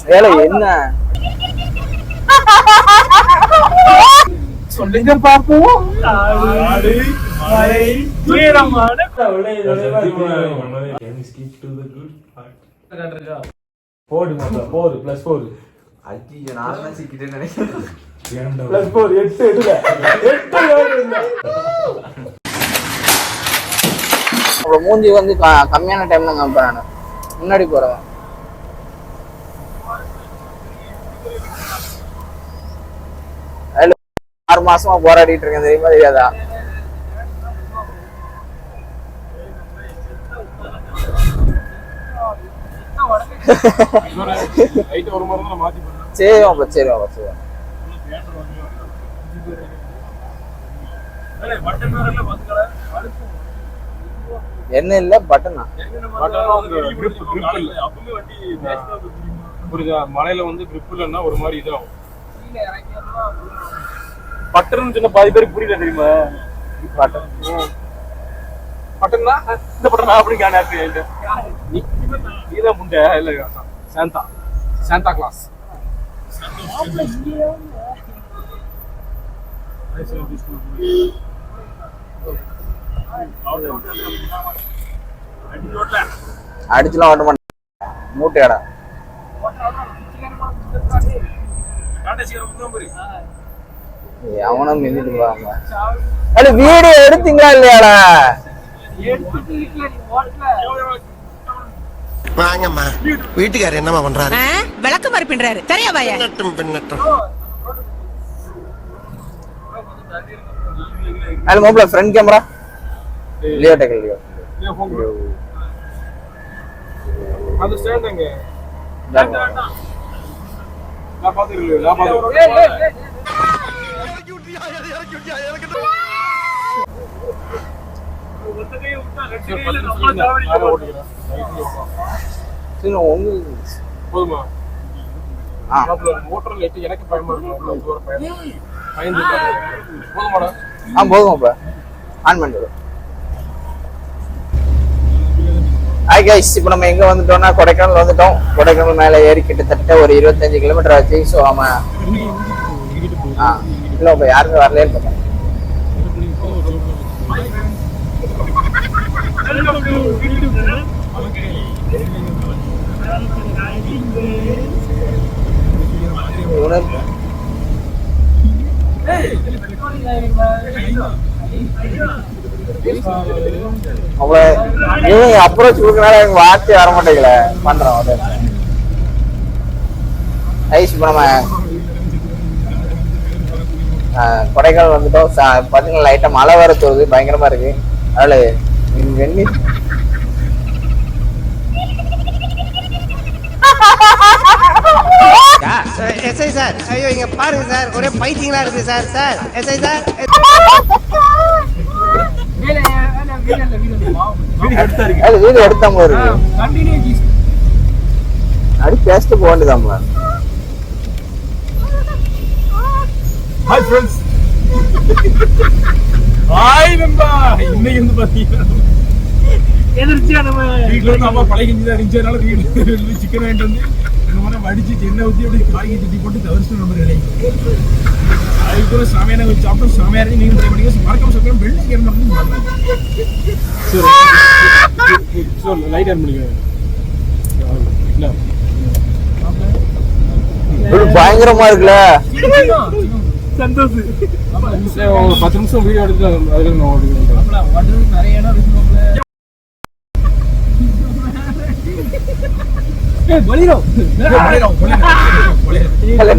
வேலை என்ன சொல்லுங்க பாப்போம். போடு பிளஸ் 4 நான் சிக்கிட்டேன்னு நினைக்கிறேன். பிளஸ் 4 8 அப்புறம் மூஞ்சி வந்து கம்மியான டைம்ல காமிப்பேன். நான் முன்னாடி போறேன். 6 மாசமா போராடிட்டு இருக்கேன், தெரியுமா தெரியாதா? சரி வாப்பா, சரி வாப்பா, சரி. என்ன இல்ல பட்டனா மலையில வந்து கிரிப் இல்லைன்னா ஒரு மாதிரி இதாகும். பட்டர்னு சொன்ன பாதி பேருக்கு புரியல, தெரியுமா? பட்டர்னா இந்த பட்டனா அப்படின்னு நீதான் முண்டை இல்ல சாந்தா கிளாஸ். அடிச்சுலாம் ஓட்ட மாட்டேன், மூட்டையாடா. அவனும் மிதிட்டு போறாங்க. அது வீடியோ எடுத்தீங்களா இல்லையாடா? வாங்கம்மா, வீட்டுக்காரர் என்னமா பண்றாரு? விளக்கு மாதிரி பின்றாரு, சரியா பாயா? அது mobile front camera Leo tech Leo. அது ஸ்டாண்டுங்க. நான் பாத்துறேன். நான் பாத்துறேன். போதுமா? மோட்டர் லைட் எனக்கு பயமா இருக்கு. போதுமாடா? போதுமாப்பா, ஆன் பண்ணிடு. ஹாய் கைஸ், இப்போ நம்ம எங்க வந்துட்டோம்னா கொடைக்கானல் வந்துட்டோம். கொடைக்கானல் மேலே ஏறி கிட்டத்தட்ட ஒரு 25 கிலோமீட்டர் ஆச்சு. ஸோ ஆமாம், இல்லை இப்போ யாருமே வரலேன்னு பார்த்தேன். அவ்வளவு அப்ரோச் கொடுக்கறனால எனக்கு வார்த்தை வர மாட்டேங்கல பண்றோம். அது ஐஸ் இப்போ நம்ம கொடைக்கானல் வந்துட்டோம். பார்த்தீங்கன்னா லைட்டாக மழை வர தோணுது, பயங்கரமா இருக்கு. அதனால வெண்ணி எஸ்ஐ சார், ஐயோ இங்க பாருங்க சார், ஒரே பைத்தியங்களா இருக்கு சார். சார் எஸ்ஐ சார், வீடு எடுத்தாம இருக்கு. அடி பேசிட்டு போக வேண்டியதாம்ல. ஹாய் ஃப்ரெண்ட்ஸ், ஹாய் நண்பா. இன்னைக்கு வந்து பாத்தீங்கன்னா எதிர்ச்சியா நம்ம வீட்டுல இருந்து அம்மா பழைய கஞ்சி தான் இருந்துச்சதுனால வீடு சிக்கன் வாங்கிட்டு வந்து அடிச்சு எண்ணெய் ஊற்றி அப்படி காய்கறி தட்டி போட்டு தவிர்த்து நம்ம ரெடி. அதுக்கு சமையலை வச்சு சாப்பிட்டு சமையா இருக்கு. நீங்க ட்ரை பண்ணி மறக்காம சாப்பிடலாம். பெல்ட் கேட்க லைட் ஆன் பண்ணிக்க. பயங்கரமா இருக்குல்ல சந்தோஷ். 10 நிமிஷம் வீடியோ எடுத்து அதுல நிறைய இடம் இருக்கு.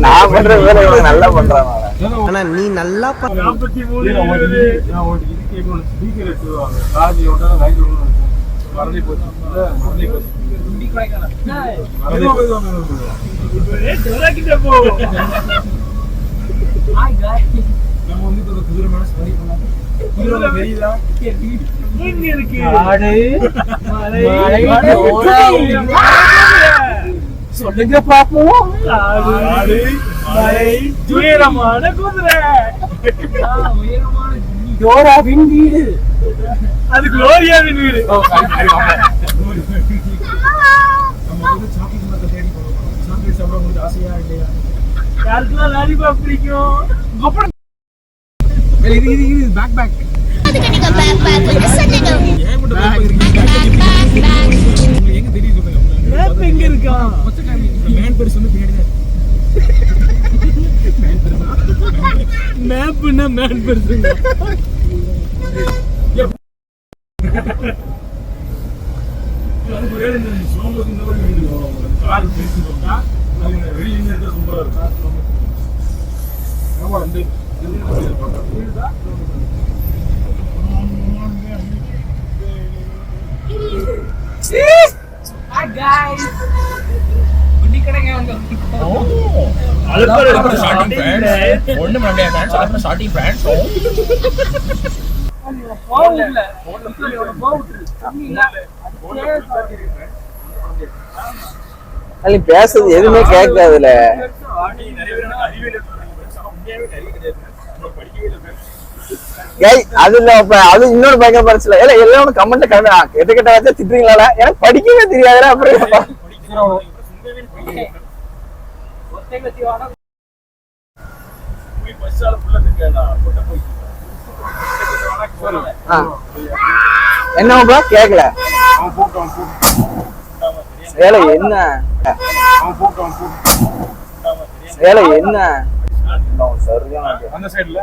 நான் பண்ற வேலை நல்லா பண்றான். ஆனா நீ நல்லா சொல்லுங்க பாப்போம். உயரமான குதிரை, குளோரியாவின் வீடு. அது குளோரியாவின் வீடு. யாருக்குலாம் லாலிபாப் பிடிக்கும் அப்புறம் இது பேக் பேக் எங்க தெரியுது மேப் எங்க இருக்கா மேன் பெருசு வந்து பின்னாடி தான் மேப்னா மேன் பெருசுங்க பேசுறது எதுவுமே கேட்காதுல. அதுல அது இன்னொரு பயங்கர பரிசுல எல்லாம் கமெண்ட் கரெக்டா எது கிட்ட வச்சா திட்டுறீங்களா? எனக்கு படிக்கவே தெரியாதுல. அப்புறம் என்ன கேக்கல வேலை என்ன வேலை என்ன அந்த சைடுல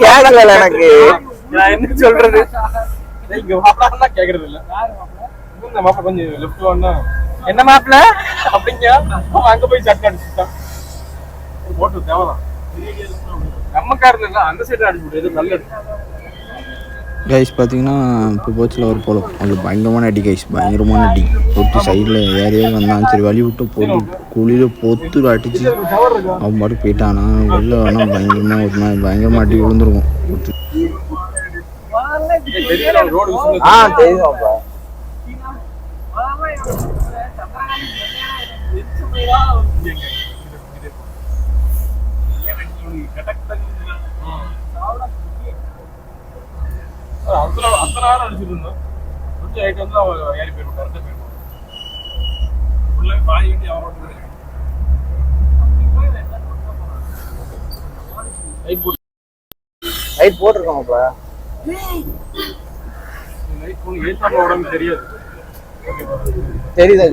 கேட்கல எனக்கு என்ன சொல்றது கேக்குறது இல்ல மாப்பிள்ள கொஞ்சம் லெஃப்ட் வாங்க என்ன மாப்பிள்ள அப்படிங்க அங்க போய் சட்டை அடிச்சுட்டான் போட்டு தேவைதான் நம்ம கார்ல இல்ல அந்த சைடு அடிச்சு விடு நல்ல கைஸ் பார்த்தீங்கன்னா இப்போ போச்சில் ஒரு போலும் அது பயங்கரமான அடி கைஸ், பயங்கரமான அடி போட்டு சைடில் ஏரியாவே வந்தான். சரி வழி விட்டு போட்டு குழியில் போத்து அடிச்சு அவன் பாட்டு போயிட்டானா வெளில வேணா பயங்கரமாக ஒரு நாள் பயங்கரமாக அடி விழுந்துருக்கும். தெரியுமாப்பா அத்தனை நேரம் அடிச்சுட்டு இருந்தோம். கொஞ்சம் ஐட்டு வந்து அவன் ஏறி போயிடும் கரெக்டாக போயிடும் ஃபுல்லாக பாய் வேண்டி அவன் லைட் போட்டிருக்கோம்ப்பா. லைட் போன ஏற்றாம உடம்பு தெரியாது தெரியுதா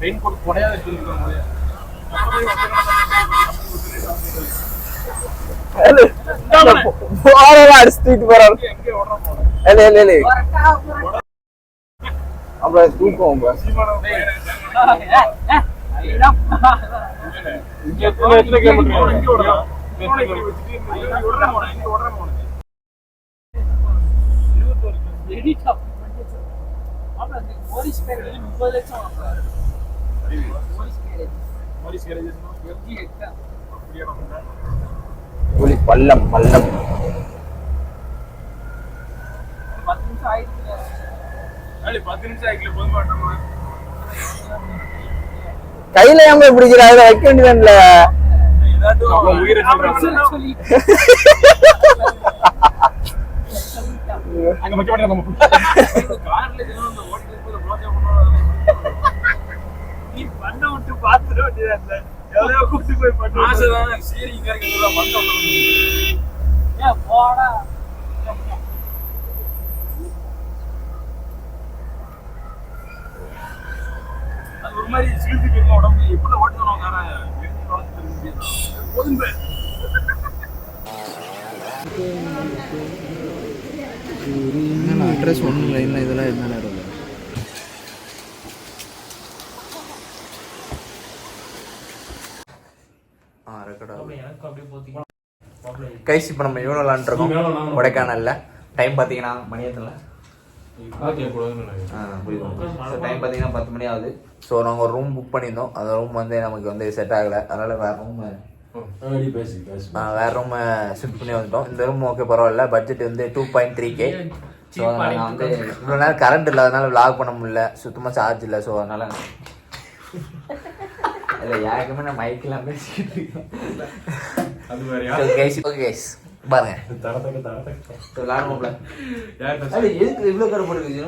ரெயின் கோட் கொடையாத வச்சிருக்காங்க. அடிச்சுட்டு போறாரு. அப்புறம் தூக்கம் பள்ளம் பள்ளம் கையில ஏன் பிடிக்கிறாங்க வைக்க வேண்டியதுல ஒரு மாதிரி சிரித்து உடம்பு எப்படி ஓட்டுவாங்க அட்ரஸ் ஒன்றும் இல்லை, என்ன இதெல்லாம் என்ன நேரம் கைஸ் இப்போ நம்ம இவ்வளோ விளாண்டுருக்கோம் கொடைக்கானல்ல. டைம் பார்த்தீங்கன்னா மணி எத்தனை? டைம் பார்த்தீங்கன்னா 10 மணி ஆகுது. ஸோ நாங்கள் ஒரு ரூம் புக் பண்ணியிருந்தோம். அந்த ரூம் வந்து நமக்கு வந்து செட் ஆகலை. அதனால் வேறு ரூம் ஷிஃப்ட் பண்ணி வந்துட்டோம். இந்த ரூம் ஓகே பரவாயில்ல. பட்ஜெட் வந்து 2.3K. ஸோ நான் வந்து இவ்வளோ நேரம் கரண்ட் இல்லை, அதனால விளாக் பண்ண முடியல. சுத்தமாக சார்ஜ் இல்லை. ஸோ அதனால் இல்லை யாருக்குமே நான் மைக்கெல்லாம் பேசிக்கிட்டு இருக்கேன். பாருங்க விளாடுவோம்ல. எதுக்கு இவ்வளோ கடை போட்டுருக்கீங்க?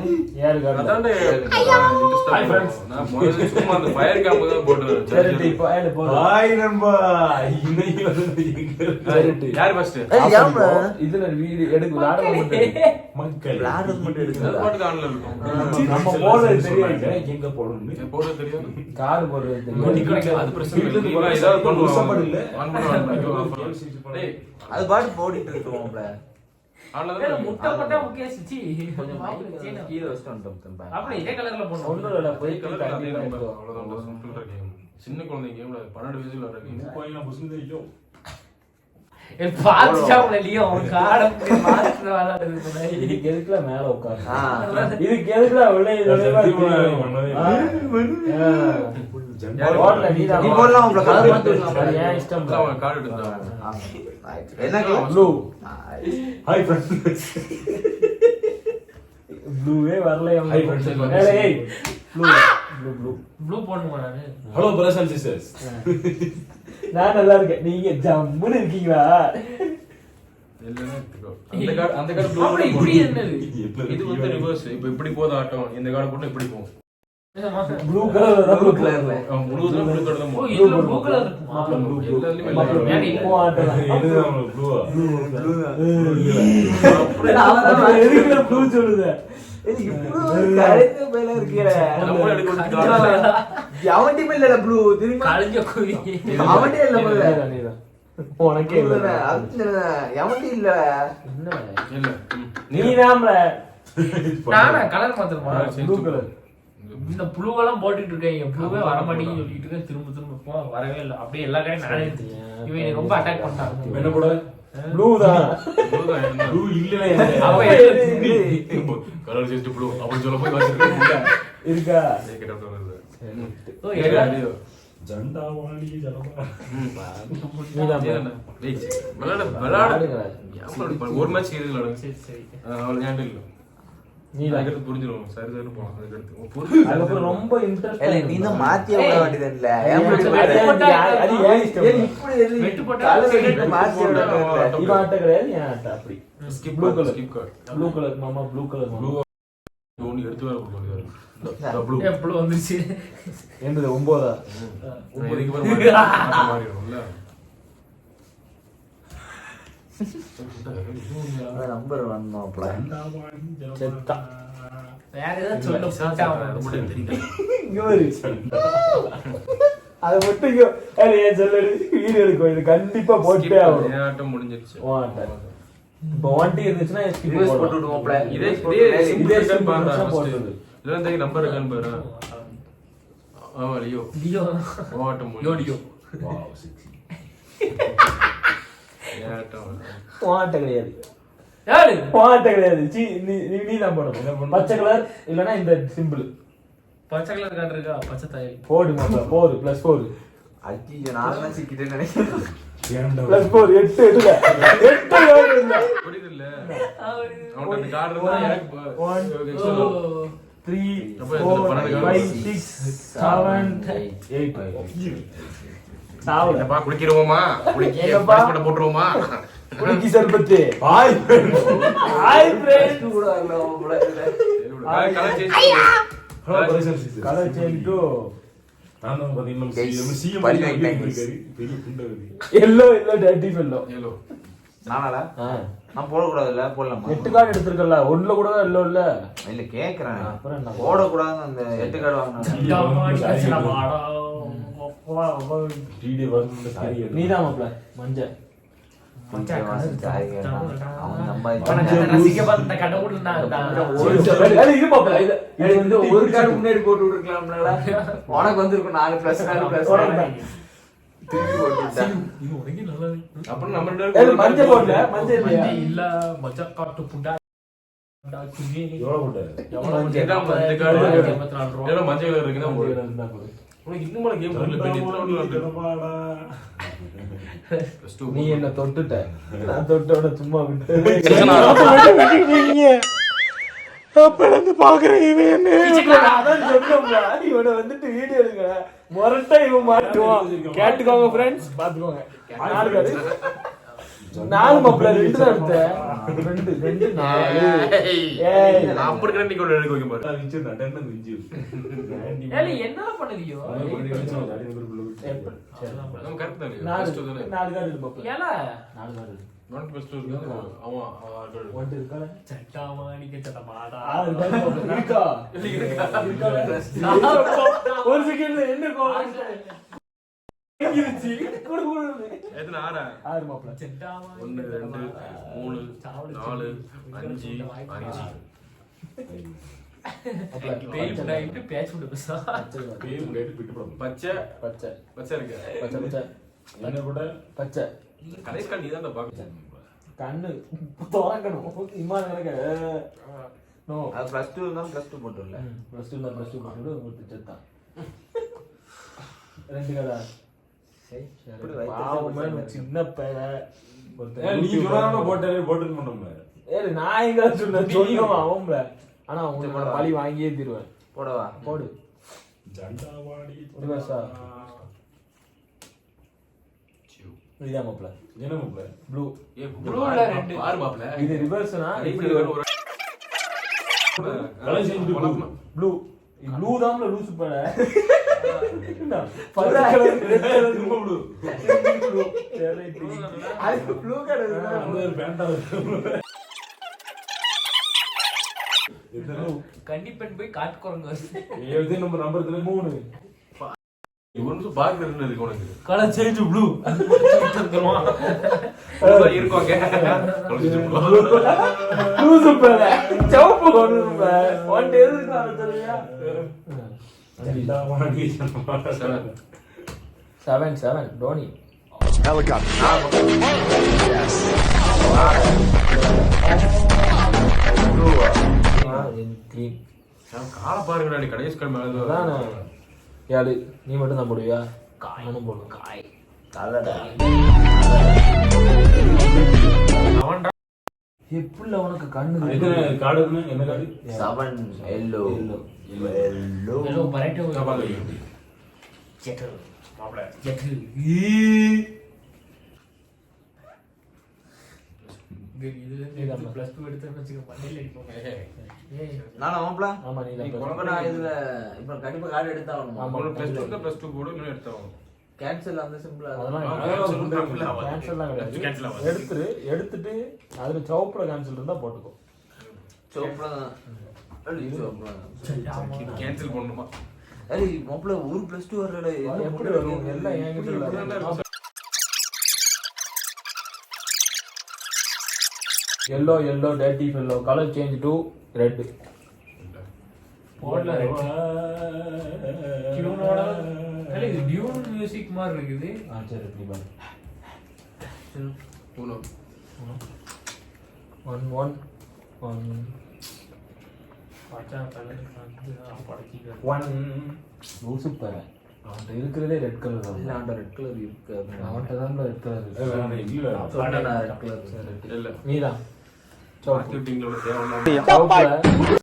அது பாட்டு போடிட்டு இருக்கோம்ல. முட்டை போட்டா முக்கிய சிச்சி கொஞ்சம் கீழ வச்சிட்டு வந்துட்டோம். அப்ப இதே கலர்ல போடணும். ஒண்ணுல போய் கலர் அதே நம்பர் அவ்வளவுதான். Simple game. சின்ன குழந்தை கேம்ல 12 வயசுல வர கேம். கோயில்ல புசுந்து தெரியும். ஏ பாத்ஷாப்ல லியோ காடம் மாஸ்டர் வாலாடுது. இதுக்கு எதுக்குல மேல உட்கார்ந்து. இதுக்கு எதுக்குல உள்ளே நீ போடலாம். உங்க கலர் மாத்திடலாம். ஏன் இஷ்டம் கார்டு எடுத்தா. என்ன கலர்? ப்ளூ. Hi friends. ப்ளூவே வரலையா? Hi friends. ஏய் ப்ளூ ப்ளூ ப்ளூ ப்ளூ போடுமா நானு? Hello brothers and sisters. நான் நல்லா இருக்கேன். நீங்க ஜம்முன்னு இருக்கீங்களா? அந்த கார்டு ப்ளூ. அப்படி இப்படி என்னது? இது வந்து ரிவர்ஸ். இப்போ இப்படி போகுது ஆட்டம். இந்த கார்டு போட்டு இப்படி போகும். ப்ளூ கலர்ல ப்ளூ கலர்ல ப்ளூ தான் ப்ளூ கலர்ல ஓ இதுல ப்ளூ கலர் இருக்குமா? ப்ளூ எல்லாமே இப்போ ஆட்டலாம். இது ப்ளூ ப்ளூ அப்படி நான் எதுக்கு ப்ளூ சொல்லுது? இதுக்கு ப்ளூ கரெக்ட் மேல இருக்கீல. நம்ம எடுக்கணும். அவன்டி மேல ப்ளூ திரும்பி காலிஞ்ச கோவி. அவன்டி இல்ல மேல நீதான். உனக்கே இல்ல. அது அவன்டி இல்ல. என்ன இல்ல நீதாம்ல. நானா கலர் மாத்துறமா? Blue colour. இந்த ப்ளூவெல்லாம் போட்டுட்டு இருக்கேன். ப்ளூவே வர மாட்டேங்குன்னு சொல்லிட்டு இருக்கேன். திரும்ப போ வரவே இல்லை. அப்படியே எல்லா கையும் நானே இவன் ரொம்ப அட்டாக் பண்ணிட்டான். என்ன போட ப்ளூ தான். ப்ளூ இல்ல அப்ப கலர் ஜஸ்ட் ப்ளூ அப்படி சொல்ல போய் வச்சிருக்கேன். இருக்கா ஓ எல்லாரும் ஜண்டாவாணி ஜனமா ஒரு மேட்ச் இருக்குல. சரி சரி அவள ஏன்டா இல்ல நீ அதுக்கு புரிஞ்சிரும். சரி சரி போ அதுக்கு ரொம்ப இன்ட்ரஸ்ட் இல்ல. நீ தான் மாத்தியே விட வேண்டியது இல்ல. அது ஏன் இஷ்டம்? இப்படி வெட்டு போட்டா மாத்தியே விட வேண்டியது. இது ஆட்ட கிடையாது. ஏன் ஆட்ட அப்படி skip blue colour skip card blue colour மாமா ப்ளூ கலர் ப்ளூ ஓனி எடுத்து வர போறாரு. இந்த ப்ளூ ப்ளூ வந்துருச்சு. என்னது 9 இதுக்கு வர மாறிடும்ல. நம்பர் வரணும். பிளான் செத்தா வேற ஏதாவது சொல்ல போட்டா அது மட்டும் தெரியல. இங்க வரு அது மட்டும் இங்க ஏன் சொல்லு. வீடியோ எடுக்கும். இது கண்டிப்பா போட்டே ஆகும். ஆட்டம் முடிஞ்சிருச்சு. இப்போ வாண்டி இருந்துச்சுன்னா ஸ்கிப் போட்டு விடுவோம். பிளான் இதே சிம்பிள் பாருங்க. ஃபர்ஸ்ட் இதெல்லாம் தேடி நம்பர் இருக்கான்னு பாரு. ஆமா லியோ லியோ ஆட்டம் லியோ வாவ் சிக்ஸி. வாட்ட கிடையாது. யாரு வாட்ட கிடையாது. நீ தான் போடணும். பச்சை கலர் இல்லனா இந்த சிம்பிள் பச்சை கலர் கார்டு இருக்கா? பச்சை தாய் போடு மாப்ள. 4 + 4 அஜி நான் தான் சிக்கிட்டே நினைக்கிறேன். +4 8 எடுல 8 யோடு இல்ல புரியுதுல. அவன் அந்த கார்டு இருந்தா எனக்கு 1 2 3 4 5 6 7 8 சாவு என்னப்பா குடிக்கிறோமா? குடிக்க பட போட்டுருவோமா? குடிக்கி சர்பத்து. ஹாய் ஹாய் ஃப்ரெண்ட் கூட அங்கல colour change colour change to நான் பாத்தீங்கன்னா சிஎம் பெரிய குண்டை எல்லோ டர்ட்டி எல்லோ நானாடா நான் போட கூடாதுல. போடலாமா? 8 கார்டு எடுத்துர்க்கல. ஒண்ணுல கூட எல்லோ இல்ல. இல்ல கேக்குறேன். அப்புறம் என்ன போட கூடாதுன்னு அந்த 8 கார்டு வாங்குனாங்க. நீதான் மாப்ள மஞ்சள் ஒரு கார்டு முன்னாடி போட்டு விட்டுருக்கலாம். உனக்கு வந்திருக்கும் 4 +4 +4 இது உனக்கு நல்லா அப்புறம் நம்ம ரெண்டு ஏய், பேரும் மஞ்சள் போடல மஞ்சள் இல்லையா? இல்ல மச்சா காட்டு புண்டா டாக்குனி எவ்வளவு போட்டாரு? கேட்டா மஞ்சள் கார்டு 24 ரூபாய். ஏன்னா மஞ்சள் கலர் இருக்குன்னா மஞ்சள் இருந்தா போதும். உனக்கு இன்னும் கேம் வரல பெரிய ப்ளஸ் 2 நீ என்ன தொட்டுட்ட நான் தொட்டோட சும்மா விட்டு அதான் சொன்னோம்ல, இவனை வந்துட்டு வீடியோ எடுக்க முரட்டா இவன் மாட்டுவான். கேட்டுக்கோங்க ஃப்ரெண்ட்ஸ், பாத்துக்கோங்க. 4 கார்டு 4 மாப்பிள்ள 2 தான் எடுத்தேன். 2 4 ஏய் நான் அப்படி கண்டி கொண்டு எடுக்க வைக்க பாரு ஏலே என்னடா பண்ணுவீங்க? நம்ம கரெக்ட் தான் 4 ப்ளஸ் 2 தானே கார்டு இருக்கு மாப்பிள்ள. ஏல 4 கார்டு இருக்கு. நாட் ப்ளஸ் 2 இருக்கு ஆமா ஒன்று இருக்கா? சட்டாமா நீங்க சட்டமாடா. 6 கார்டு மாப்பிள்ள. இருக்கா? ஒரு செகண்ட்ல என்ன கோவம் எத்தனை ஆறா 6 மாப்பிள்ள. சட்டாமா 1 2 3 4 5 பேய் புண்டா இப்படி பேச்சு புண்டா பேசா. பச்சை பச்சை பச்சை இருக்கு பச்சை பச்சை என்ன போட்ட? பச்சை கடைசி கால் நீ தான் பாக்க கண்ணு திறக்கணும். இம்மான் கணக்கு நோ அது +2 இருந்தாலும் +2 போட்டுடல. +2 தான் +2 போட்டு ஒரு செத்தான். 2 கடை இப்படி வயித்து பாவமே சின்ன பையன் நீ சொல்லாம போட்டாலே போட்டுன்னு பண்ணோம் ஏய் நான் எங்க சொன்னேன் சொல்லுவா அவன்ல. ஆனா உங்களோட பழி வாங்கியே தீருவேன். போடவா? போடு ஜண்டாவாடி ரிவர்ஸா இதான் மாப்ள. என்ன மாப்ள? ப்ளூ ஏ ப்ளூல ரெண்டு. பாரு மாப்ள இது ரிவர்ஸ்னா இப்படி இப்படி வரும். ஒரு கலை செஞ்சு ப்ளூ ப்ளூ தான்ல லூஸ் பட. பச்சை கலர் ரெட் கலர் ப்ளூ சரி அது ப்ளூ கலர் அந்த ஒரு பேண்டா கண்டிப்பன் போய் காட்டு குரங்கு வருது. இது நம்ம நம்பர் 3 இவனுக்கு பாக்குறது இருக்கு உனக்கு கலர் சேஞ்ச் ப்ளூ இருக்கோங்க லூஸ் பட சவுப்பு கொண்டு ஒன் டே இருக்கான தெரியா? ஜண்டாவாடி 7 டோனி கிரீன் கால பாருங்கடா நீ கடைசி கால் மேல அதானே. யாரு நீ மட்டும் தான் போடுவியா? நானும் போடுவேன். காய் தலடா. எப்படில உனக்கு கண்ணு இது கார்டு என்ன கார்டு? 7 yellow. ஏதோ பரைட்டோ பாக்க செட்டல் மாப்ள செட்டல் இதுல +2 எடுத்தேன்னு வச்சுக்க பண்ணல அடிப்போம். ஏய் நானா மாப்ள? ஆமா நீ தான் உனக்கு நான் இதுல இப்ப கண்டிப்பா கார்டு எடுத்தாகணுமா? ஆமா. உங்களுக்கு +2 இருந்தா +2 போடு இன்னும் எடுத்தோம் கேன்சல் அந்த சிம்பிளா. அதெல்லாம் கேன்சல்லாம் Cancel கிடையாது. ஆகாது. எடுத்துட்டு அதுல சவுப்புல கேன்சல் இருந்தா போட்டுக்கோ. சோப்ல தான். இது சோப்ல. இது கேன்சல் பண்ணணுமா அரி மாப்ள ஒரு +2 வரலடா. எப்படி வரும்? எல்லாம் என்கிட்ட இல்ல. yellow dirty fellow color change to red. போடல ரெட் டியூனோட ஏலே இது டியூன் மியூசிக் மாதிரி இருக்குது. சரி இப்படி பாரு. உனோ 1 பச்சை கலர் வந்து படக்கிங்க 1 லூசு பாரு. அவன்கிட்ட இருக்கிறதே ரெட் கலர் தான். இல்ல அந்த ரெட் கலர் இருக்கு. அவன்கிட்ட தான் ரெட் கலர் இருக்கு. வேணாம் இல்ல சொன்னா ரெட் கலர். இல்ல நீதான் மார்க்கெட்டிங்ல தேவையில்லாம சவுப்புல